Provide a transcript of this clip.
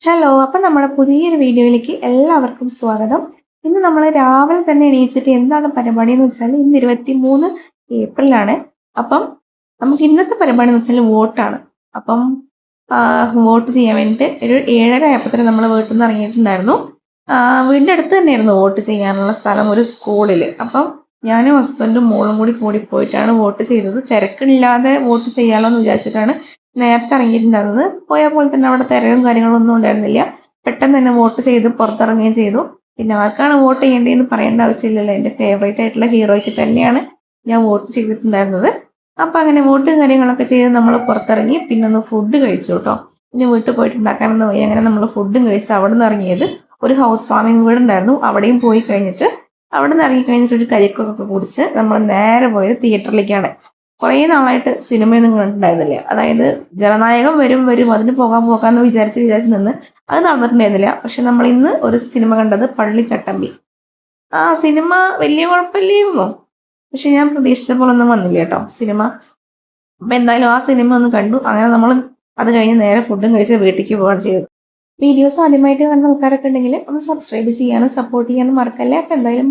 Hello, അപ്പം നമ്മുടെ പുതിയൊരു വീഡിയോയിലേക്ക് എല്ലാവർക്കും സ്വാഗതം. ഇന്ന് നമ്മൾ രാവിലെ തന്നെ എണീച്ചിട്ട് എന്താണ് പരിപാടി എന്ന് വെച്ചാൽ ഇന്ന് 23 ഏപ്രിലാണ്. അപ്പം നമുക്ക് ഇന്നത്തെ പരിപാടി എന്ന് വെച്ചാൽ വോട്ടാണ്. അപ്പം വോട്ട് ചെയ്യാൻ വേണ്ടിയിട്ട് ഒരു 7:30 ആയപ്പോൾ നമ്മൾ വീട്ടിൽ നിന്ന് ഇറങ്ങിയിട്ടുണ്ടായിരുന്നു. വീടിൻ്റെ അടുത്ത് തന്നെയായിരുന്നു വോട്ട് ചെയ്യാനുള്ള സ്ഥലം, ഒരു സ്കൂളിൽ. അപ്പം ഞാനും ഹസ്ബൻഡും മോളും കൂടി പോയിട്ടാണ് വോട്ട് ചെയ്തത്. തിരക്കില്ലാതെ വോട്ട് ചെയ്യാമല്ലോ എന്ന് വിചാരിച്ചിട്ടാണ് നേരത്തെ ഇറങ്ങിയിട്ടുണ്ടായിരുന്നത്. പോയാൽ പോലെ തന്നെ അവിടെ തിരക്കും കാര്യങ്ങളൊന്നും ഉണ്ടായിരുന്നില്ല. പെട്ടെന്ന് തന്നെ വോട്ട് ചെയ്ത് പുറത്തിറങ്ങുകയും ചെയ്തു. പിന്നെ ആർക്കാണ് വോട്ട് ചെയ്യേണ്ടതെന്ന് പറയേണ്ട ആവശ്യമില്ലല്ലോ. എൻ്റെ ഫേവറേറ്റ് ആയിട്ടുള്ള ഹീറോയ്ക്ക് തന്നെയാണ് ഞാൻ വോട്ട് ചെയ്തിട്ടുണ്ടായിരുന്നത്. അപ്പം അങ്ങനെ വോട്ടും കാര്യങ്ങളൊക്കെ ചെയ്ത് നമ്മൾ പുറത്തിറങ്ങി. പിന്നെ ഒന്ന് ഫുഡ് കഴിച്ചു കേട്ടോ. പിന്നെ വീട്ടിൽ പോയിട്ട് ഉണ്ടാക്കാനൊന്നും പോയി. അങ്ങനെ നമ്മൾ ഫുഡും കഴിച്ച് അവിടെ നിന്ന് ഇറങ്ങിയത് ഒരു ഹൗസ് വാമിംഗ് വീടുണ്ടായിരുന്നു. അവിടെയും പോയി കഴിഞ്ഞിട്ട് അവിടെ നിന്ന് ഇറങ്ങി കഴിഞ്ഞിട്ട് ഒരു കരിക്കൊക്കെ കുടിച്ച് നമ്മൾ നേരെ പോയത് തിയേറ്ററിലേക്കാണ്. കുറേ നാളായിട്ട് സിനിമയൊന്നും കണ്ടിട്ടുണ്ടായിരുന്നില്ല. അതായത് ജനനായകൻ വരും അതിന് പോകാമെന്ന് വിചാരിച്ച് നിന്ന് അത് നടന്നിട്ടുണ്ടായിരുന്നില്ല. പക്ഷെ നമ്മൾ ഇന്ന് ഒരു സിനിമ കണ്ടത് പള്ളിച്ചട്ടമ്പി. ആ സിനിമ വലിയ കുഴപ്പമില്ലായിരുന്നു. പക്ഷെ ഞാൻ പ്രതീക്ഷിച്ച പോലെ ഒന്നും വന്നില്ല കേട്ടോ സിനിമ. അപ്പം എന്തായാലും ആ സിനിമ ഒന്ന് കണ്ടു. അങ്ങനെ നമ്മൾ അത് കഴിഞ്ഞ് നേരെ ഫുഡും കഴിച്ച് വീട്ടിലേക്ക് പോവുകയാണ് ചെയ്തത്. വീഡിയോസ് ആദ്യമായിട്ട് കാണുന്ന ആൾക്കാരൊക്കെ ഉണ്ടെങ്കിൽ ഒന്ന് സബ്സ്ക്രൈബ് ചെയ്യാനും സപ്പോർട്ട് ചെയ്യാനും മറക്കല്ലേ. അപ്പം എന്തായാലും